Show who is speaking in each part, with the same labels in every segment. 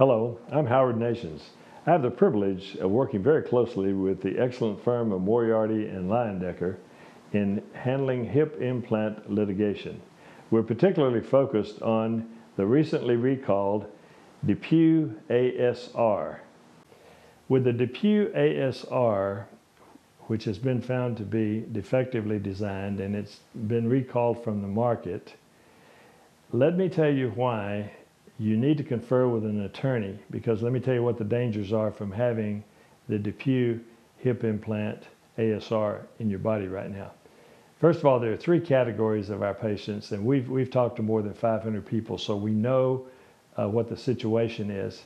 Speaker 1: Hello, I'm Howard Nations. I have the privilege of working very closely with the excellent firm of Moriarty and Leyendecker in handling hip implant litigation. We're particularly focused on the recently recalled Depuy ASR. With the Depuy ASR, which has been found to be defectively designed and it's been recalled from the market, let me tell you why you need to confer with an attorney, because let me tell you what the dangers are from having the Depuy hip implant ASR in your body right now. First of all, there are three categories of our patients, and we've talked to more than 500 people, so we know what the situation is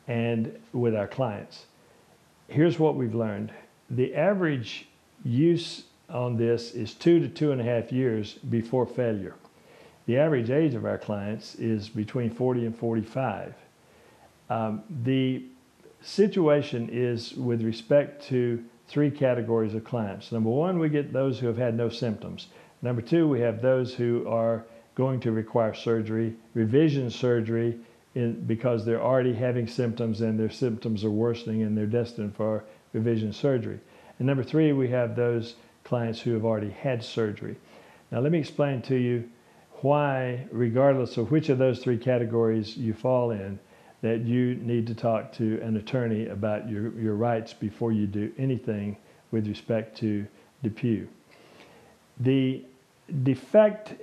Speaker 1: and with our clients. Here's what we've learned. The average use on this is 2 to 2.5 years before failure. The average age of our clients is between 40 and 45. The situation is with respect to three categories of clients. Number one, we get those who have had no symptoms. Number two, we have those who are going to require surgery, revision surgery, because they're already having symptoms and their symptoms are worsening and they're destined for revision surgery. And number three, we have those clients who have already had surgery. Now let me explain to you why, regardless of which of those three categories you fall in, that you need to talk to an attorney about your rights before you do anything with respect to Depuy. The defect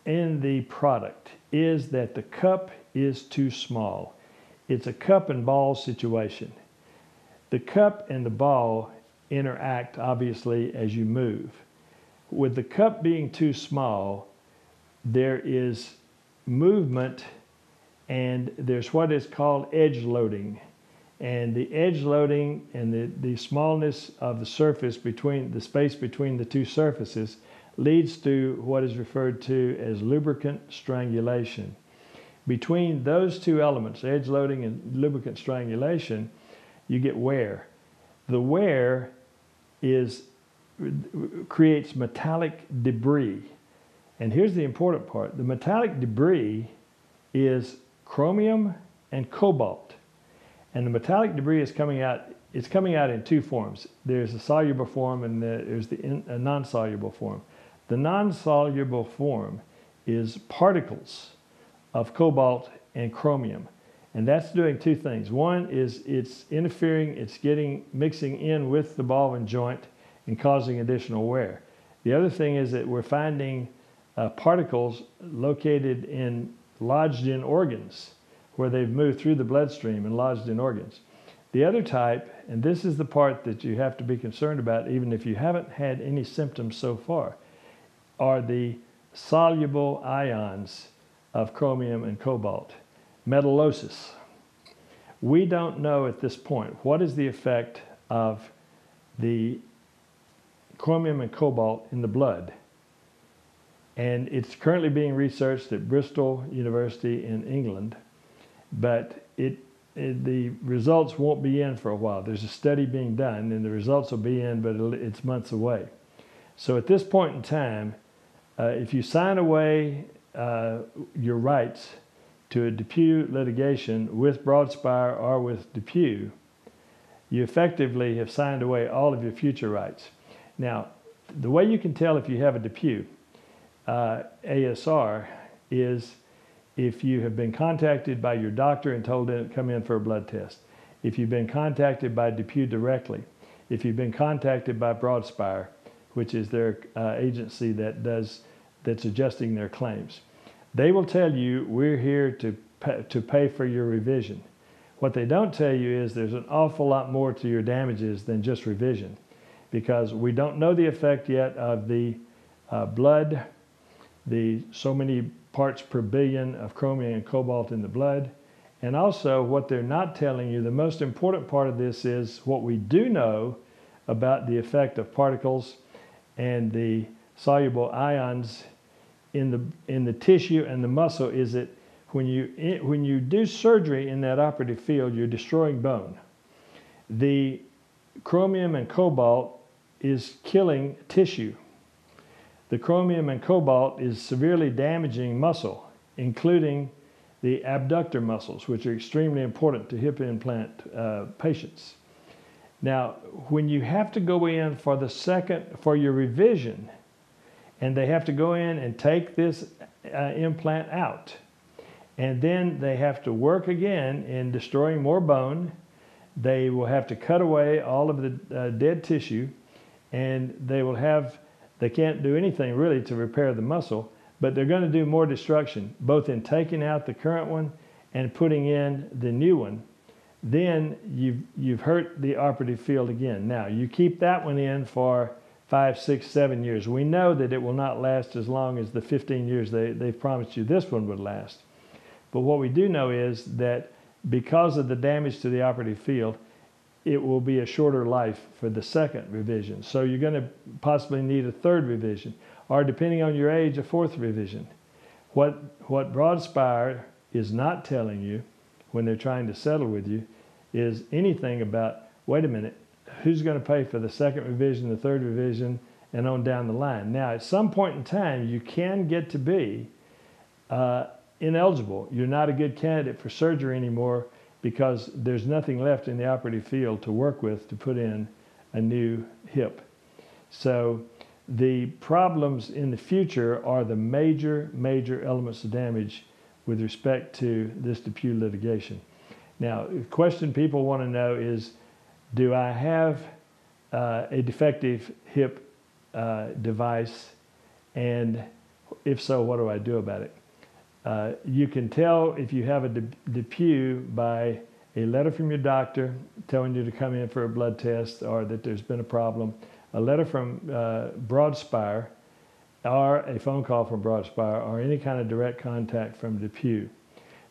Speaker 1: in the product is that the cup is too small. It's a cup and ball situation. The cup and the ball interact obviously as you move. With the cup being too small, there is movement and there's what is called edge loading. And the edge loading and the smallness of the surface between the space between the two surfaces leads to what is referred to as lubricant strangulation. Between those two elements, edge loading and lubricant strangulation, you get wear. The wear creates metallic debris. And here's the important part. The metallic debris is chromium and cobalt. And the metallic debris is coming out, it's coming out in two forms. There's a soluble form and there's a non-soluble form. The non-soluble form is particles of cobalt and chromium. And that's doing two things. One is it's interfering, it's mixing in with the ball and joint and causing additional wear. The other thing is that we're finding particles located lodged in organs, where they've moved through the bloodstream and lodged in organs. The other type, and this is the part that you have to be concerned about even if you haven't had any symptoms so far, are the soluble ions of chromium and cobalt, metallosis. We don't know at this point what is the effect of the chromium and cobalt in the blood. And it's currently being researched at Bristol University in England, but the results won't be in for a while. There's a study being done and the results will be in, but it's months away. So at this point in time, if you sign away your rights to a Depuy litigation with Broadspire or with Depuy, you effectively have signed away all of your future rights. Now, the way you can tell if you have a Depuy ASR is if you have been contacted by your doctor and told them to come in for a blood test, if you've been contacted by Depuy directly, if you've been contacted by Broadspire, which is their agency that's adjusting their claims. They will tell you, we're here to pay for your revision. What they don't tell you is there's an awful lot more to your damages than just revision, because we don't know the effect yet of the blood, the so many parts per billion of chromium and cobalt in the blood. And also what they're not telling you, the most important part of this is what we do know about the effect of particles and the soluble ions in the tissue and the muscle, is that when you do surgery in that operative field, you're destroying bone. The chromium and cobalt is killing tissue. The chromium and cobalt is severely damaging muscle, including the abductor muscles, which are extremely important to hip implant patients. Now, when you have to go in for your revision, and they have to go in and take this implant out, and then they have to work again in destroying more bone. They will have to cut away all of the dead tissue, and they can't do anything really to repair the muscle, but they're going to do more destruction, both in taking out the current one and putting in the new one. Then you've hurt the operative field again. Now, you keep that one in for 5, 6, 7 years. We know that it will not last as long as the 15 years they've promised you this one would last. But what we do know is that because of the damage to the operative field, it will be a shorter life for the second revision. So you're going to possibly need a third revision, or depending on your age, a fourth revision. What Broadspire is not telling you when they're trying to settle with you is anything about, wait a minute, who's going to pay for the second revision, the third revision, and on down the line. Now, at some point in time, you can get to be ineligible. You're not a good candidate for surgery anymore because there's nothing left in the operative field to work with to put in a new hip. So the problems in the future are the major elements of damage with respect to this Depuy litigation. Now, the question people want to know is, do I have a defective hip device, and if so, what do I do about it? You can tell if you have a Depuy by a letter from your doctor telling you to come in for a blood test or that there's been a problem, a letter from Broadspire, or a phone call from Broadspire, or any kind of direct contact from Depuy.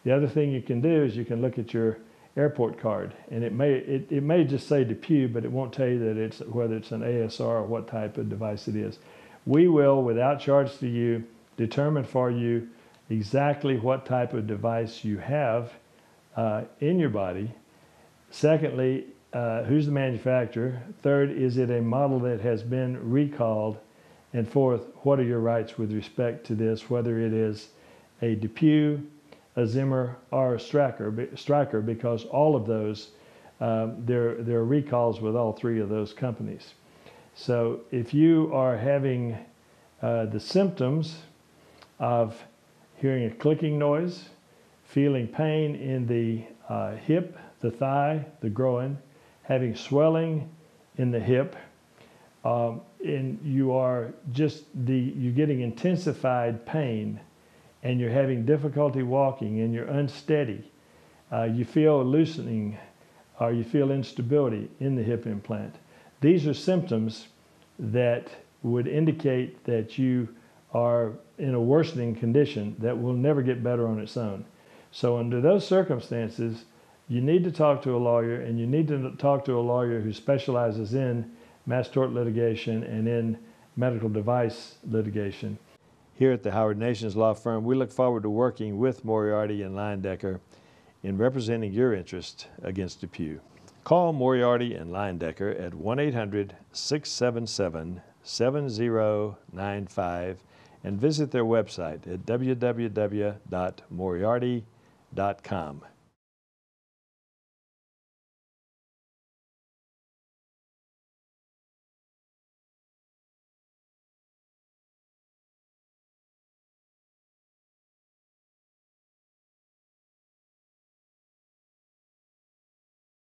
Speaker 1: The other thing you can do is you can look at your airport card, and it may just say Depuy, but it won't tell you that whether it's an ASR or what type of device it is. We will, without charge to you, determine for you exactly what type of device you have in your body. Secondly, who's the manufacturer? Third, is it a model that has been recalled? And fourth, what are your rights with respect to this, whether it is a Depuy, a Zimmer, or a Stryker, because all of those, there are recalls with all three of those companies. So if you are having the symptoms of hearing a clicking noise, feeling pain in the hip, the thigh, the groin, having swelling in the hip, and you're getting intensified pain, and you're having difficulty walking, and you're unsteady, you feel loosening, or you feel instability in the hip implant. These are symptoms that would indicate that you are in a worsening condition that will never get better on its own. So under those circumstances, you need to talk to a lawyer, and you need to talk to a lawyer who specializes in mass tort litigation and in medical device litigation. Here at the Howard Nations Law Firm, we look forward to working with Moriarty and Leyendecker in representing your interest against Depuy. Call Moriarty and Leyendecker at 1-800-677-7095 and visit their website at www.moriarty.com.